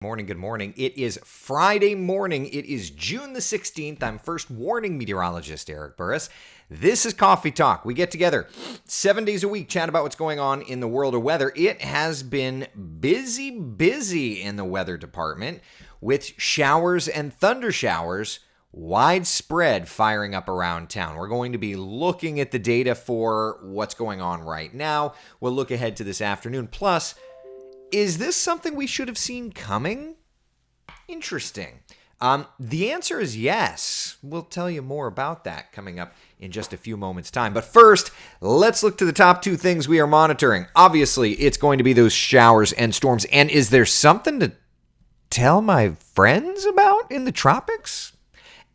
Morning, good morning. It is Friday morning. It is June the 16th. I'm first warning meteorologist Eric Burris. This is Coffee Talk. We get together 7 days a week, chat about what's going on in the world of weather. It has been busy in the weather department with showers and thunder showers widespread firing up around town. We're going to be looking at the data for what's going on right now. We'll look ahead to this afternoon. Plus, is this something we should have seen coming? Interesting. The answer is yes. We'll tell you more about that coming up in just a few moments' time. But first, let's look to the top two things we are monitoring. Obviously, it's going to be those showers and storms. And is there something to tell my friends about in the tropics?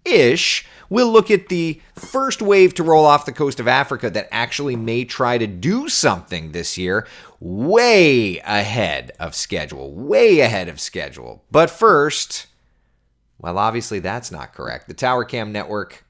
Ish. We'll look at the first wave to roll off the coast of Africa that actually may try to do something this year way ahead of schedule. But first, well, obviously that's not correct. The Tower Cam network,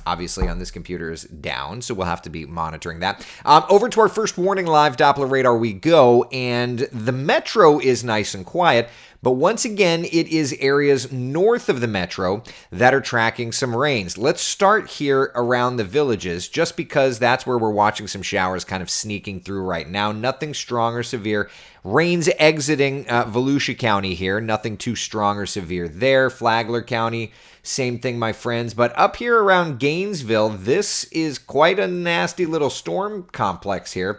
obviously on this computer, is down, so we'll have to be monitoring that. Over to our first warning live Doppler radar we go, and the metro is nice and quiet. But once again, it is areas north of the metro that are tracking some rains. Let's start here around the villages, just because that's where we're watching some showers kind of sneaking through right now. Nothing strong or severe. Rains exiting Volusia County here. Nothing too strong or severe there. Flagler County, same thing, my friends. But up here around Gainesville, this is quite a nasty little storm complex here.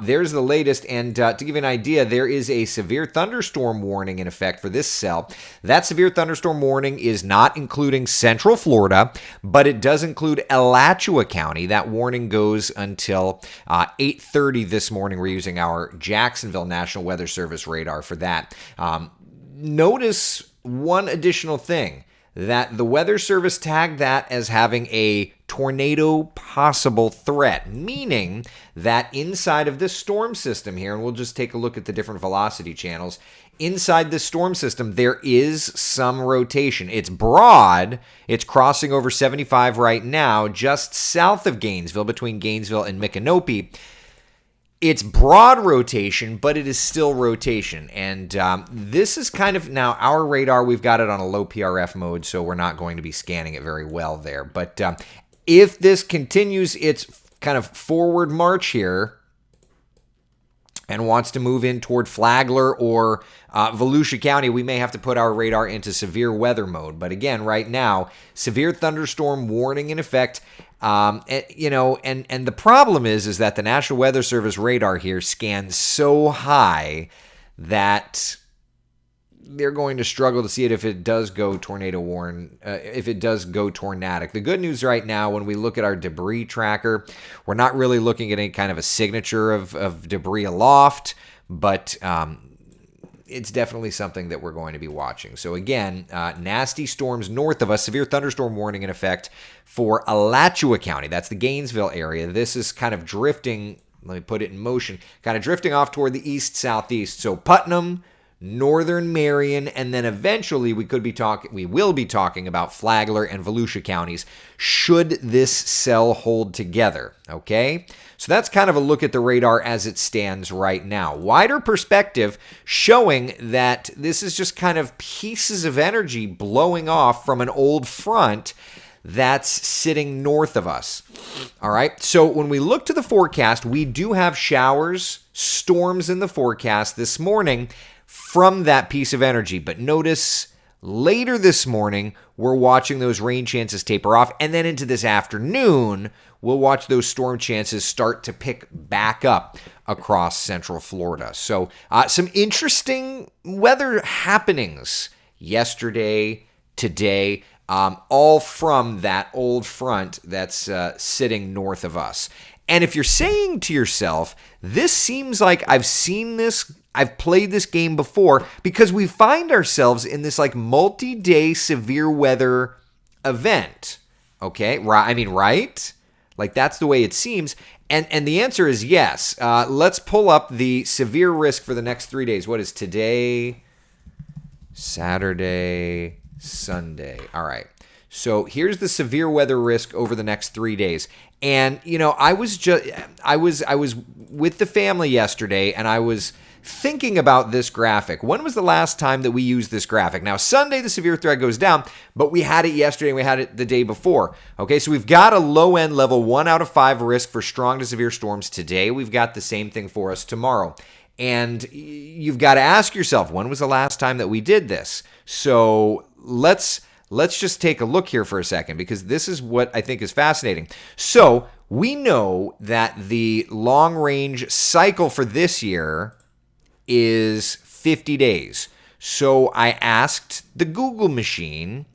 There's the latest. And to give you an idea, there is a severe thunderstorm warning in effect for this cell. That severe thunderstorm warning is not including Central Florida, but it does include Alachua County. That warning goes until 8:30 this morning. We're using our Jacksonville National Weather Service radar for that. Notice one additional thing, that the Weather Service tagged that as having a tornado possible threat, meaning that inside of this storm system here, and we'll just take a look at the different velocity channels, inside this storm system, there is some rotation. It's broad. It's crossing over 75 right now, just south of Gainesville, between Gainesville and Micanopy. It's broad rotation, but it is still rotation. And this is kind of, now our radar, we've got it on a low PRF mode, so we're not going to be scanning it very well there. But if this continues its kind of forward march here and wants to move in toward Flagler or Volusia County, we may have to put our radar into severe weather mode. But again, right now, severe thunderstorm warning in effect. And the problem is that the National Weather Service radar here scans so high that they're going to struggle to see it if it does go if it does go tornadic. The good news right now, when we look at our debris tracker, we're not really looking at any kind of a signature of debris aloft, but it's definitely something that we're going to be watching. So again, nasty storms north of us, severe thunderstorm warning in effect for Alachua County. That's the Gainesville area. This is kind of drifting, let me put it in motion, kind of drifting off toward the east-southeast. So Putnam, northern Marion, and then eventually we will be talking about Flagler and Volusia counties should this cell hold together, okay? So that's kind of a look at the radar as it stands right now. Wider perspective showing that this is just kind of pieces of energy blowing off from an old front that's sitting north of us. All right, so when we look to the forecast, we do have showers, storms in the forecast this morning from that piece of energy. But notice later this morning, we're watching those rain chances taper off. And then into this afternoon, we'll watch those storm chances start to pick back up across Central Florida. So some interesting weather happenings yesterday, today, all from that old front that's sitting north of us. And if you're saying to yourself, this seems like I've seen this, I've played this game before, because we find ourselves in this like multi-day severe weather event. Okay, right? Like that's the way it seems. And the answer is yes. Let's pull up the severe risk for the next 3 days. What is today? Saturday, Sunday. All right. So here's the severe weather risk over the next 3 days. And, you know, I was with the family yesterday, and I was thinking about this graphic. When was the last time that we used this graphic? Now, Sunday, the severe threat goes down, but we had it yesterday and we had it the day before. Okay, so we've got a low end level 1 out of 5 risk for strong to severe storms today. We've got the same thing for us tomorrow. And you've got to ask yourself, when was the last time that we did this? So let's just take a look here for a second, because this is what I think is fascinating. So we know that the long range cycle for this year is 50 days. So I asked the Google machine,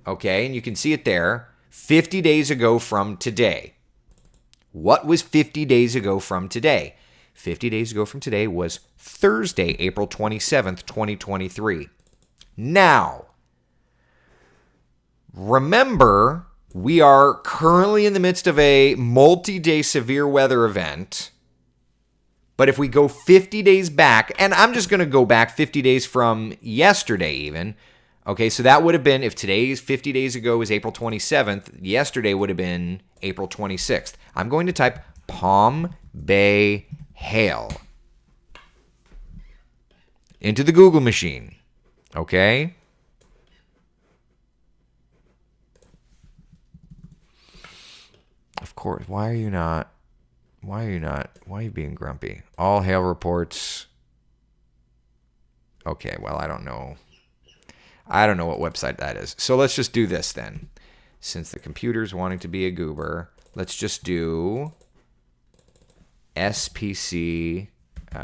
okay, and you can see it there, 50 days ago from today. What was 50 days ago from today? 50 days ago from today was Thursday, April 27th, 2023. Now, remember, we are currently in the midst of a multi-day severe weather event. But if we go 50 days back, and I'm just going to go back 50 days from yesterday even. Okay, so that would have been, if today's 50 days ago is April 27th, yesterday would have been April 26th. I'm going to type Palm Bay hail into the Google machine. Okay? Of course. Why are you being grumpy? All hail reports. Okay, well, I don't know what website that is. So let's just do this then. Since the computer's wanting to be a goober, let's just do SPC.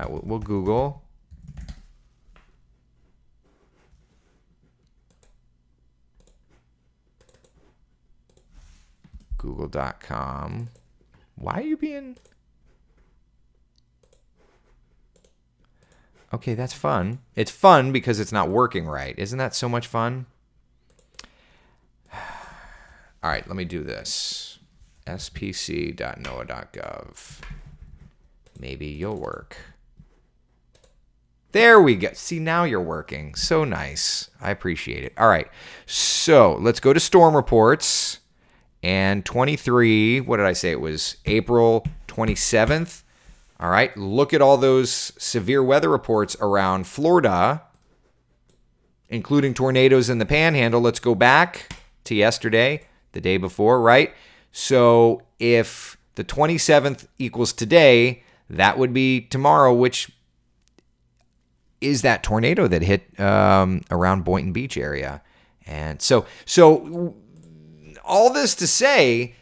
We'll Google. Google.com. Why are you being... Okay, that's fun. It's fun because it's not working right. Isn't that so much fun? All right, let me do this. spc.noaa.gov. Maybe you'll work. There we go. See, now you're working. So nice. I appreciate it. All right, so let's go to storm reports. And 23, what did I say? It was April 27th. All right, look at all those severe weather reports around Florida, including tornadoes in the Panhandle. Let's go back to yesterday, the day before, right? So if the 27th equals today, that would be tomorrow, which is that tornado that hit around Boynton Beach area. And so all this to say,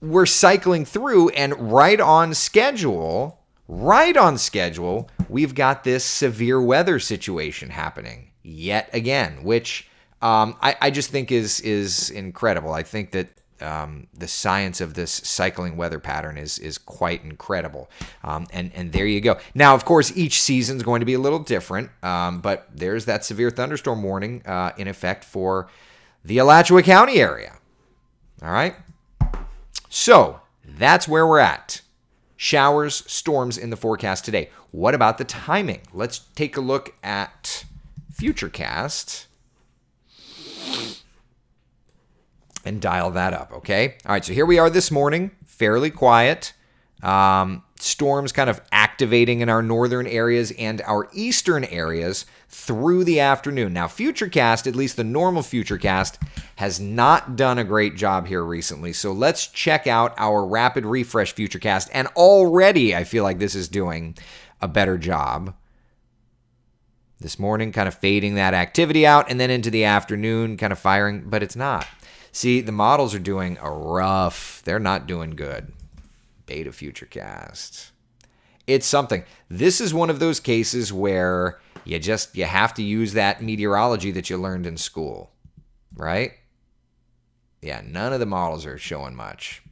we're cycling through, and right on schedule, we've got this severe weather situation happening yet again, which I just think is incredible. I think that the science of this cycling weather pattern is quite incredible. And there you go. Now, of course, each season is going to be a little different, but there's that severe thunderstorm warning in effect for the Alachua County area. All right? So that's where we're at. Showers, storms in the forecast today. What about the timing? Let's take a look at Futurecast and dial that up, okay? All right, so here we are this morning, fairly quiet. Storms kind of activating in our northern areas and our eastern areas through the afternoon. Now, Futurecast, at least the normal Futurecast, has not done a great job here recently. So let's check out our rapid refresh Futurecast. And already I feel like this is doing a better job. This morning, kind of fading that activity out, and then into the afternoon, kind of firing, but it's not. See, the models are doing they're not doing good. Beta Futurecast. It's something. This is one of those cases where you have to use that meteorology that you learned in school, right? Yeah, none of the models are showing much.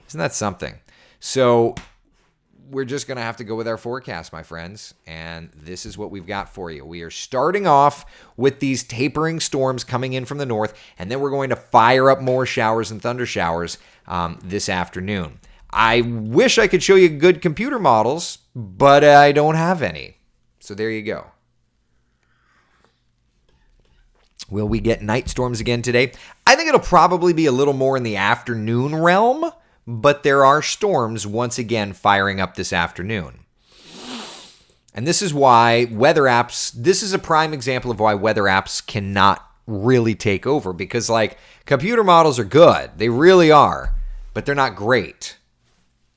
Isn't that something? So we're just going to have to go with our forecast, my friends, and this is what we've got for you. We are starting off with these tapering storms coming in from the north, and then we're going to fire up more showers and thunder showers this afternoon. I wish I could show you good computer models, but I don't have any. So there you go. Will we get night storms again today? I think it'll probably be a little more in the afternoon realm, but there are storms once again firing up this afternoon. And this is why weather apps, this is a prime example of why weather apps cannot really take over, because like computer models are good. They really are, but they're not great.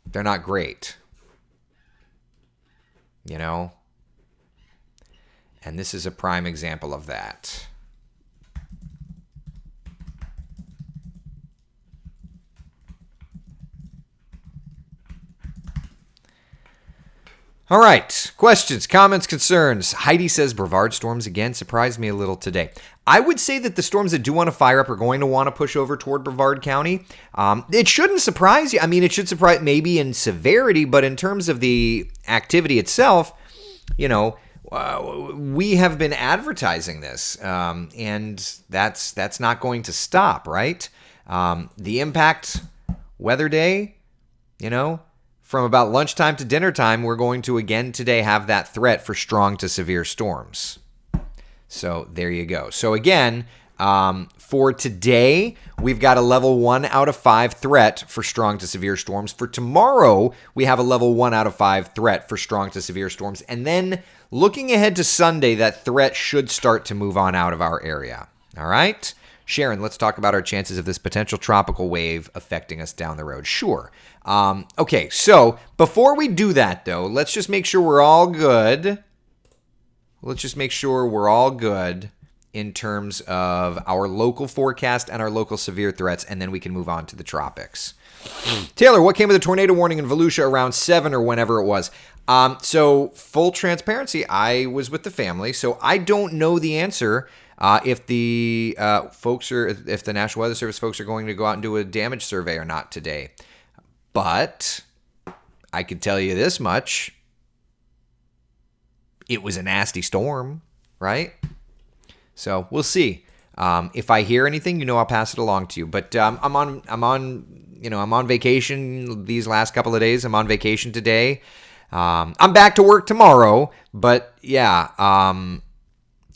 They're not great. You know? And this is a prime example of that. All right. Questions, comments, concerns. Heidi says Brevard storms again surprised me a little today. I would say that the storms that do want to fire up are going to want to push over toward Brevard County. It shouldn't surprise you. I mean, it should surprise maybe in severity, but in terms of the activity itself, you know, we have been advertising this, and that's not going to stop, right? The impact weather day, you know, from about lunchtime to dinner time, we're going to again today have that threat for strong to severe storms. So there you go. So again, for today, we've got a level 1 out of 5 threat for strong to severe storms. For tomorrow, we have a level 1 out of 5 threat for strong to severe storms. And then looking ahead to Sunday, that threat should start to move on out of our area. All right? Sharon, let's talk about our chances of this potential tropical wave affecting us down the road. Sure. Okay, so before we do that, though, let's just make sure we're all good. Let's just make sure we're all good in terms of our local forecast and our local severe threats, and then we can move on to the tropics. Taylor, what came with a tornado warning in Volusia around 7 or whenever it was? So full transparency, I was with the family, so I don't know the answer. If the if the National Weather Service folks are going to go out and do a damage survey or not today. But I could tell you this much. It was a nasty storm, right? So we'll see. If I hear anything, you know, I'll pass it along to you. But I'm on vacation these last couple of days. I'm on vacation today. I'm back to work tomorrow. But yeah,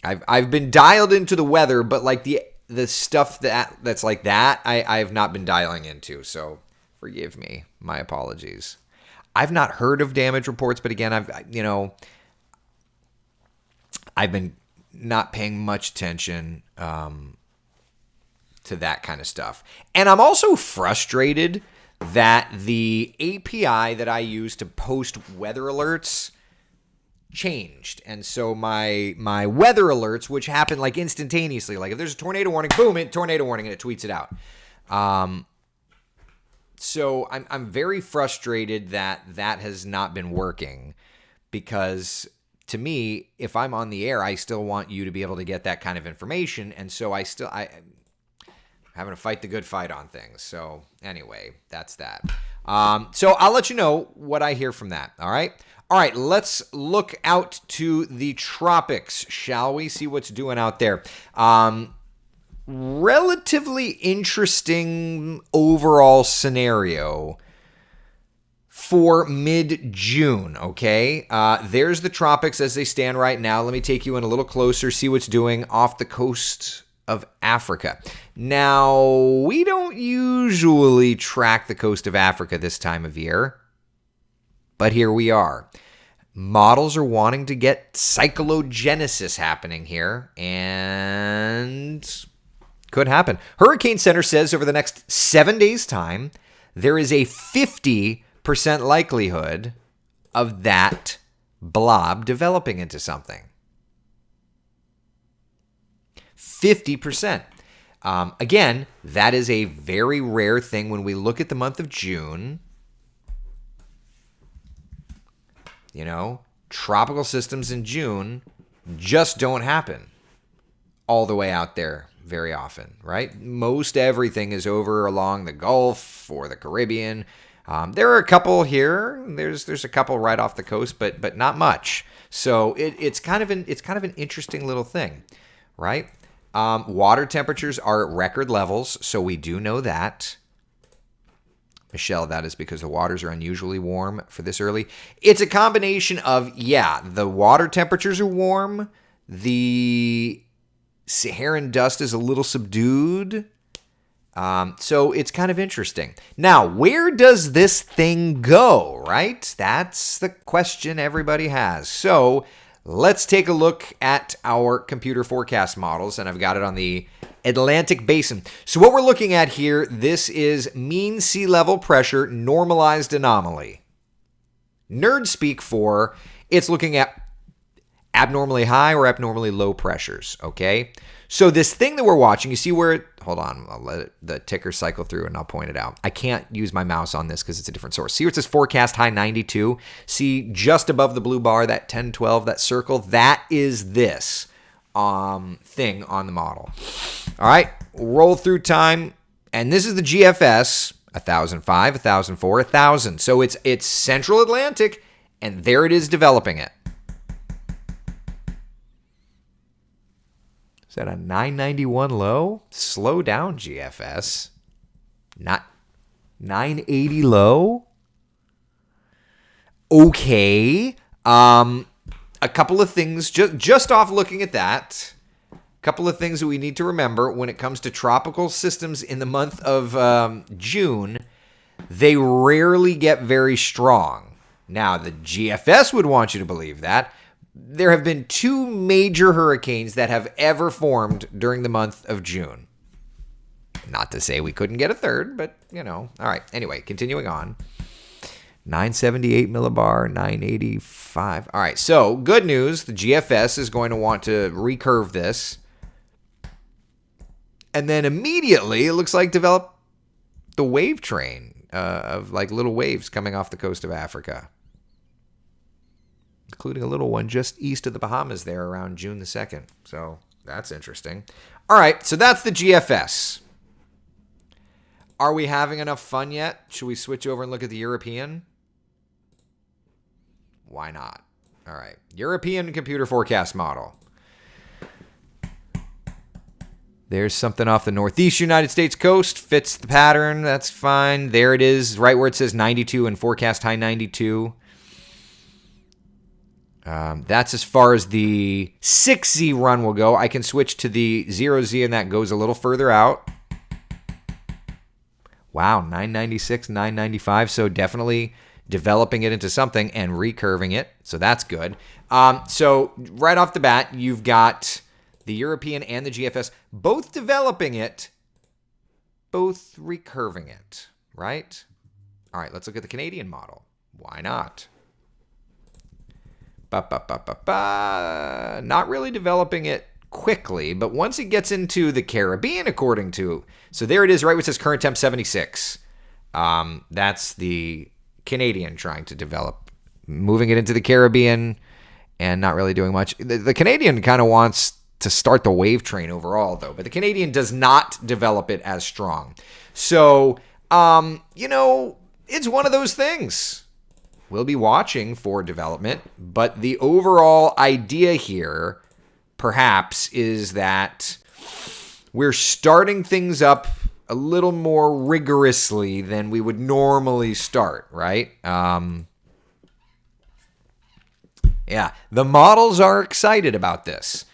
I've been dialed into the weather, but like the stuff that's like that, I have not been dialing into. So forgive me, my apologies. I've not heard of damage reports, but again, I've been not paying much attention to that kind of stuff. And I'm also frustrated that the API that I use to post weather alerts changed. And so my weather alerts, which happen like instantaneously, like if there's a tornado warning, boom, tornado warning, and it tweets it out. So I'm very frustrated that has not been working, because to me, if I'm on the air, I still want you to be able to get that kind of information. And so I'm having to fight the good fight on things. So anyway, that's that. So I'll let you know what I hear from that. All right. All right. Let's look out to the tropics, shall we? See what's doing out there. Relatively interesting overall scenario for mid-June, okay? There's the tropics as they stand right now. Let me take you in a little closer, see what's doing off the coast of Africa. Now, we don't usually track the coast of Africa this time of year, but here we are. Models are wanting to get cyclogenesis happening here, and could happen. Hurricane Center says over the next 7 days' time, there is a 50% likelihood of that blob developing into something. 50%. Again, that is a very rare thing when we look at the month of June. You know, tropical systems in June just don't happen all the way out there very often, right? Most everything is over along the Gulf or the Caribbean. There are a couple here. There's a couple right off the coast, but not much. So it's kind of an interesting little thing, right? Water temperatures are at record levels, so we do know that. Michelle, that is because the waters are unusually warm for this early. It's a combination of, the water temperatures are warm, the Saharan dust is a little subdued, So it's kind of interesting. Now, where does this thing go, right? That's the question everybody has. So let's take a look at our computer forecast models, and I've got it on the Atlantic Basin. So what we're looking at here, this is mean sea level pressure normalized anomaly. Nerd speak for it's looking at abnormally high or abnormally low pressures, okay? So this thing that we're watching, you see where it, hold on, I'll let the ticker cycle through and I'll point it out. I can't use my mouse on this because it's a different source. See where it says forecast high 92? See just above the blue bar, that 10, 12, that circle? That is this thing on the model. All right, roll through time, and this is the GFS, 1005, 1004, 1000. So it's Central Atlantic, and there it is developing it. Is that a 991 low? Slow down, GFS. Not 980 low? Okay. A couple of things, just off looking at that, a couple of things that we need to remember when it comes to tropical systems in the month of June, they rarely get very strong. Now, the GFS would want you to believe that. There have been 2 major hurricanes that have ever formed during the month of June. Not to say we couldn't get a third, but, All right. Anyway, continuing on. 978 millibar, 985. All right. So, good news. The GFS is going to want to recurve this. And then immediately, it looks like develop the wave train of like little waves coming off the coast of Africa, including a little one just east of the Bahamas there around June the 2nd. So that's interesting. All right, so that's the GFS. Are we having enough fun yet? Should we switch over and look at the European? Why not? All right, European computer forecast model. There's something off the northeast United States coast. Fits the pattern. That's fine. There it is, right where it says 92 and forecast high 92. That's as far as the 6Z run will go. I can switch to the 0Z, and that goes a little further out. Wow, 996, 995. So definitely developing it into something and recurving it. So that's good. So right off the bat, you've got the European and the GFS both developing it, both recurving it, right? All right, let's look at the Canadian model. Why not? Not really developing it quickly, but once it gets into the Caribbean, according to, so there it is, right where it says current temp 76. That's the Canadian trying to develop, moving it into the Caribbean and not really doing much. The Canadian kind of wants to start the wave train overall, though, but the Canadian does not develop it as strong. So, it's one of those things. We'll be watching for development, but the overall idea here, perhaps, is that we're starting things up a little more rigorously than we would normally start, right? Yeah, the models are excited about this.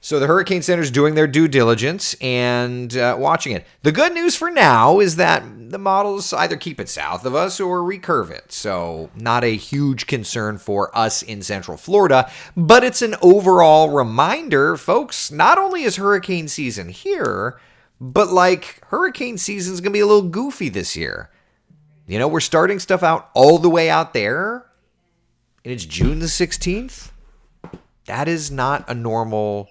So the Hurricane Center is doing their due diligence and watching it. The good news for now is that the models either keep it south of us or recurve it. So not a huge concern for us in Central Florida, but it's an overall reminder, folks, not only is hurricane season here, but hurricane season is going to be a little goofy this year. We're starting stuff out all the way out there, and it's June the 16th. That is not a normal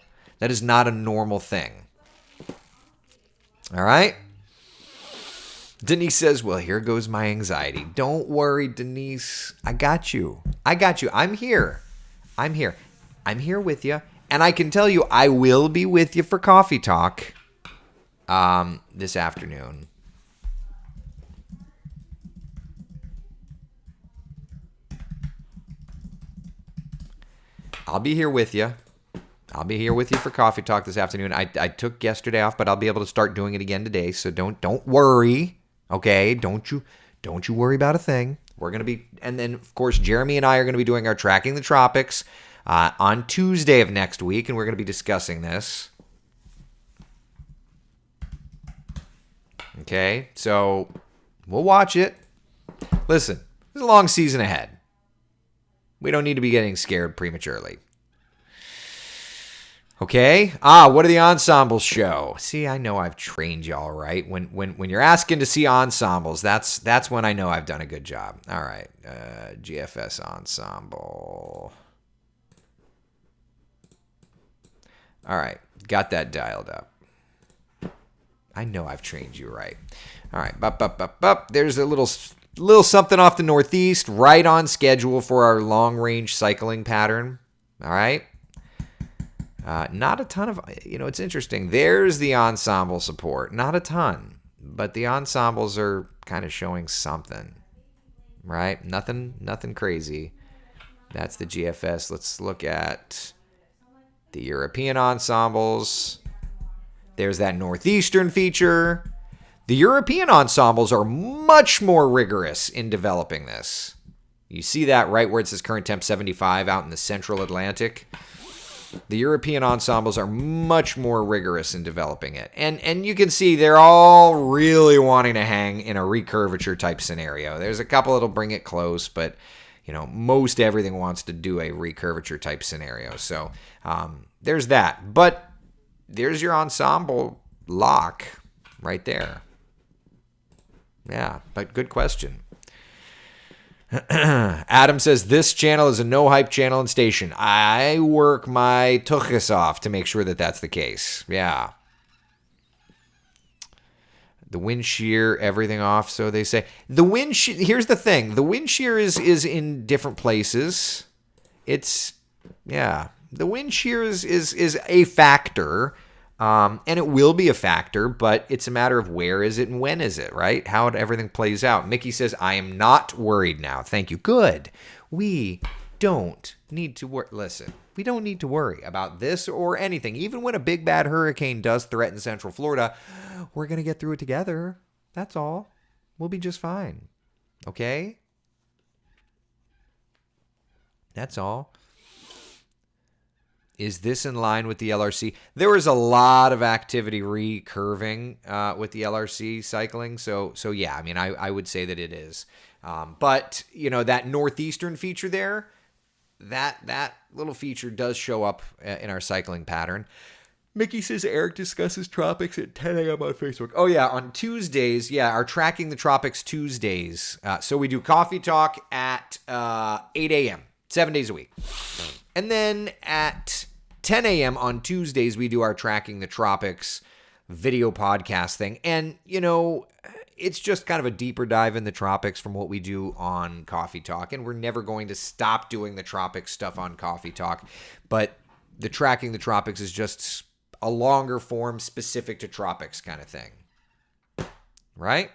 thing. All right? Denise says, well, here goes my anxiety. Don't worry, Denise. I got you. I'm here. I'm here with you. And I can tell you, I will be with you for coffee talk this afternoon. I'll be here with you. I'll be here with you for coffee talk this afternoon. I took yesterday off, but I'll be able to start doing it again today. So don't worry, okay? Don't you worry about a thing. We're gonna be, and then of course Jeremy and I are gonna be doing our Tracking the Tropics on Tuesday of next week, and we're gonna be discussing this. Okay, so we'll watch it. Listen, there's a long season ahead. We don't need to be getting scared prematurely. Okay. What do the ensembles show? See, I know I've trained y'all right. When you're asking to see ensembles, that's when I know I've done a good job. All right. GFS ensemble. All right. Got that dialed up. I know I've trained you right. All right. There's a little something off the Northeast, right on schedule for our long range cycling pattern. All right. Not a ton of, it's interesting. There's the ensemble support. Not a ton, but the ensembles are kind of showing something, right? Nothing crazy. That's the GFS. Let's look at the European ensembles. There's that Northeastern feature. The European ensembles are much more rigorous in developing this. You see that right where it says current temp 75 out in the central Atlantic. The European ensembles are much more rigorous in developing it. And you can see they're all really wanting to hang in a recurvature type scenario. There's a couple that'll bring it close, but most everything wants to do a recurvature type scenario. So there's that. But there's your ensemble lock right there. Yeah, but good question. Adam says, this channel is a no-hype channel and station. I work my tuchus off to make sure that that's the case. Yeah. The wind shear, everything off, so they say. The wind shear, here's the thing. The wind shear is in different places. The wind shear is a factor. And it will be a factor, but it's a matter of where is it and when is it, right? How everything plays out. Mickey says, I am not worried now. Thank you. Good. We don't need to worry. Listen, we don't need to worry about this or anything. Even when a big bad hurricane does threaten Central Florida, we're going to get through it together. That's all. We'll be just fine. Okay? That's all. Is this in line with the LRC? There was a lot of activity recurving with the LRC cycling. So yeah, I mean, I would say that it is. But, that Northeastern feature there, that little feature does show up in our cycling pattern. Mickey says Eric discusses tropics at 10 a.m. on Facebook. Oh, yeah, on Tuesdays. Yeah, our Tracking the Tropics Tuesdays. So we do Coffee Talk at 8 a.m., 7 days a week. And then at 10 a.m. on Tuesdays, we do our Tracking the Tropics video podcast thing. And, it's just kind of a deeper dive in the tropics from what we do on Coffee Talk. And we're never going to stop doing the tropics stuff on Coffee Talk. But the Tracking the Tropics is just a longer form specific to tropics kind of thing. Right?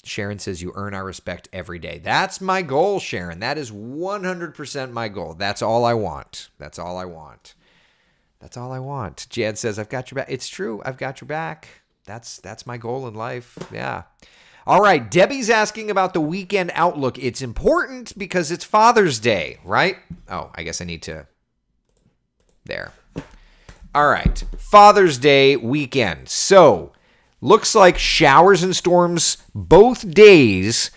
Sharon says, you earn our respect every day. That's my goal, Sharon. That is 100% my goal. That's all I want. That's all I want. That's all I want. Jad says, I've got your back. It's true. I've got your back. That's my goal in life. Yeah. All right. Debbie's asking about the weekend outlook. It's important because it's Father's Day, right? Oh, I guess I need to. There. All right. Father's Day weekend. So, looks like showers and storms both days,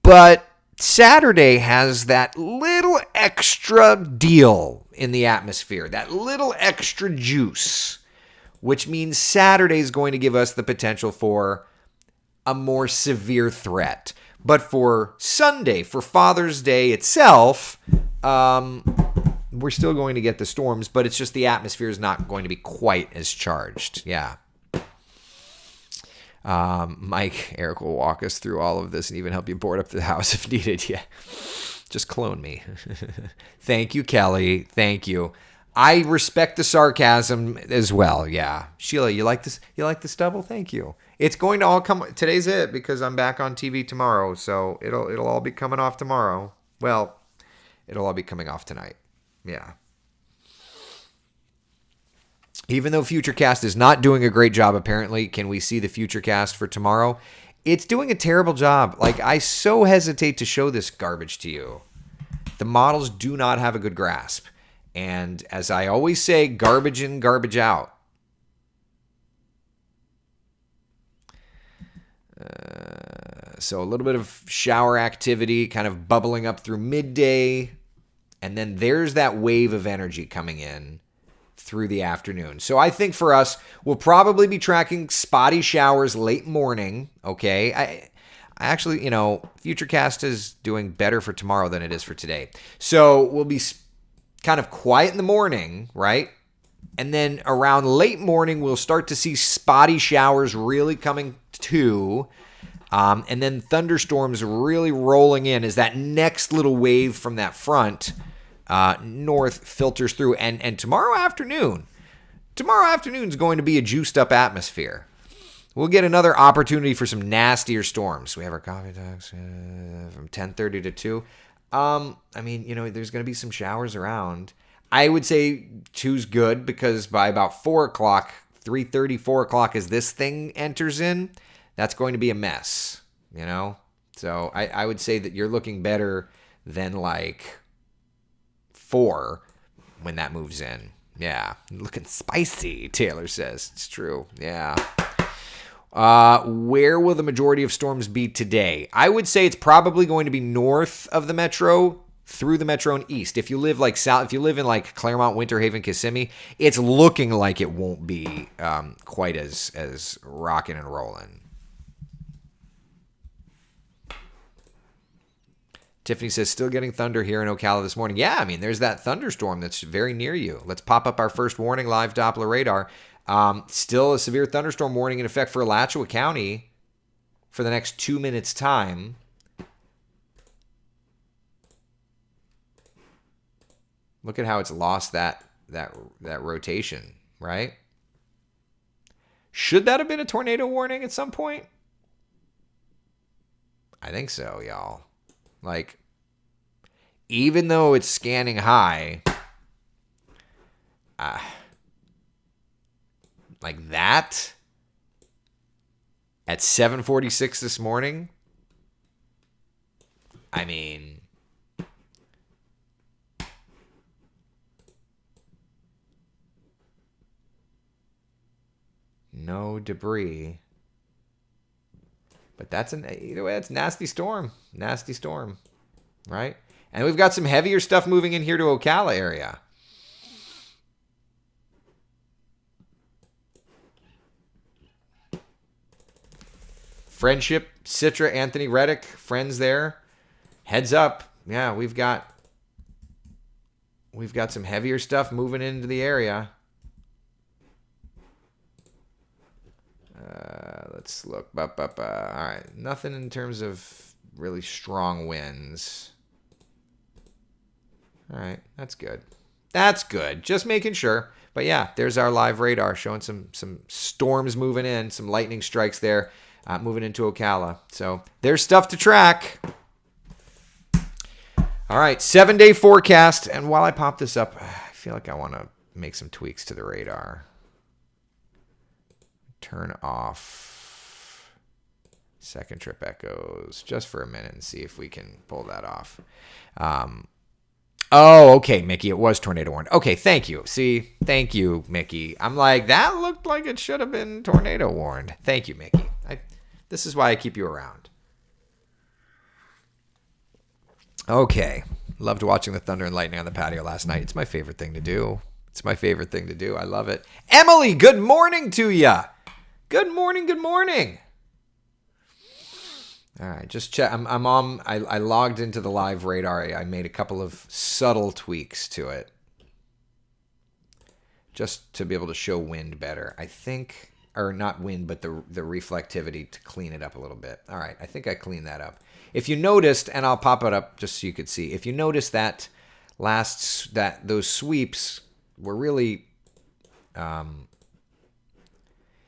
but Saturday has that little extra deal in the atmosphere, that little extra juice, which means Saturday is going to give us the potential for a more severe threat. But for Sunday, for Father's Day itself, we're still going to get the storms, but it's just the atmosphere is not going to be quite as charged. Yeah. Eric will walk us through all of this and even help you board up the house if needed. Yeah. Just clone me. Thank you, Kelly. Thank you. I respect the sarcasm as well. Yeah. Sheila, you like this? You like the stubble? Thank you. It's going to all come. Today's it because I'm back on TV tomorrow. So it'll all be coming off tomorrow. Well, it'll all be coming off tonight. Yeah. Even though Futurecast is not doing a great job, apparently, can we see the Futurecast for tomorrow? It's doing a terrible job. Like, I so hesitate to show this garbage to you. The models do not have a good grasp. And as I always say, garbage in, garbage out. So a little bit of shower activity kind of bubbling up through midday. And then there's that wave of energy coming in through the afternoon. So I think for us, we'll probably be tracking spotty showers late morning. Okay. I actually, Futurecast is doing better for tomorrow than it is for today. So we'll be kind of quiet in the morning, right? And then around late morning, we'll start to see spotty showers really coming to. And then thunderstorms really rolling in as that next little wave from that front north filters through. And tomorrow afternoon is going to be a juiced up atmosphere. We'll get another opportunity for some nastier storms. We have our coffee talks from 10:30 to 2. There's going to be some showers around. I would say 2's good because by about 4 o'clock, 3:30, 4 o'clock, as this thing enters in, that's going to be a mess, So I would say that you're looking better than like 4 when that moves in. Yeah, looking spicy, Taylor says. It's true. Yeah. Where will the majority of storms be today? I would say it's probably going to be north of the metro, through the metro and east. If you live like south, if you live in like Claremont, Winter Haven, Kissimmee, it's looking like it won't be quite as rocking and rolling. Tiffany says, still getting thunder here in Ocala this morning. Yeah, there's that thunderstorm that's very near you. Let's pop up our first warning live Doppler radar. Still a severe thunderstorm warning in effect for Alachua County for the next 2 minutes' time. Look at how it's lost that rotation, right? Should that have been a tornado warning at some point? I think so, y'all. Like, even though it's scanning high, like that at 7:46 this morning, no debris. But either way, that's nasty storm, right? And we've got some heavier stuff moving in here to Ocala area. Friendship, Citra, Anthony Reddick, friends there. Heads up. Yeah, we've got some heavier stuff moving into the area. Let's look. All right. Nothing in terms of really strong winds. All right. That's good. Just making sure. But yeah, there's our live radar showing some storms moving in, some lightning strikes there, moving into Ocala. So there's stuff to track. All right. 7-day forecast. And while I pop this up, I feel like I want to make some tweaks to the radar. Turn off second trip echoes just for a minute and see if we can pull that off. Okay, Mickey, it was tornado warned. Okay, thank you. See, thank you, Mickey. I'm like, that looked like it should have been tornado warned. Thank you, Mickey. This is why I keep you around. Okay, loved watching the thunder and lightning on the patio last night. It's my favorite thing to do. I love it. Emily, good morning to ya. Good morning. All right, just check. I logged into the live radar. I made a couple of subtle tweaks to it just to be able to show wind better. I think, or not wind, but the reflectivity to clean it up a little bit. All right, I think I cleaned that up. If you noticed, and I'll pop it up just so you could see. If you noticed that those sweeps were really,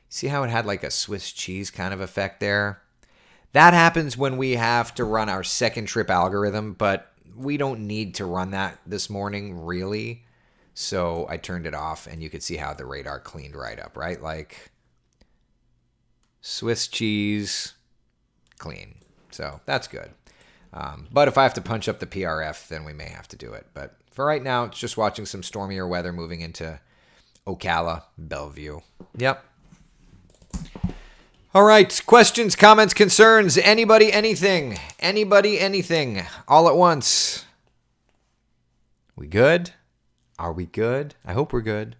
see how it had like a Swiss cheese kind of effect there? That happens when we have to run our second trip algorithm, but we don't need to run that this morning, really. So I turned it off, and you could see how the radar cleaned right up, right? Like Swiss cheese, clean. So that's good. But if I have to punch up the PRF, then we may have to do it. But for right now, it's just watching some stormier weather moving into Ocala, Bellevue. Yep. All right. Questions, comments, concerns. Anybody, anything. Anybody, anything. All at once. We good? Are we good? I hope we're good.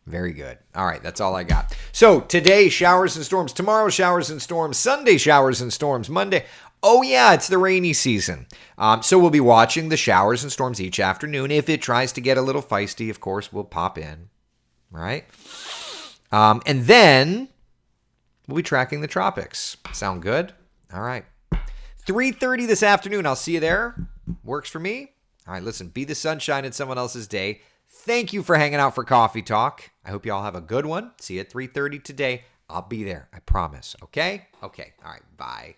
Very good. All right, that's all I got. So today, showers and storms. Tomorrow, showers and storms. Sunday, showers and storms. Monday, oh yeah, it's the rainy season. So we'll be watching the showers and storms each afternoon. If it tries to get a little feisty, of course, we'll pop in, right? And then we'll be tracking the tropics. Sound good? All right. 3:30 this afternoon. I'll see you there. Works for me. All right, listen, be the sunshine in someone else's day. Thank you for hanging out for Coffee Talk. I hope you all have a good one. See you at 3:30 today. I'll be there. I promise. Okay? Okay. All right. Bye.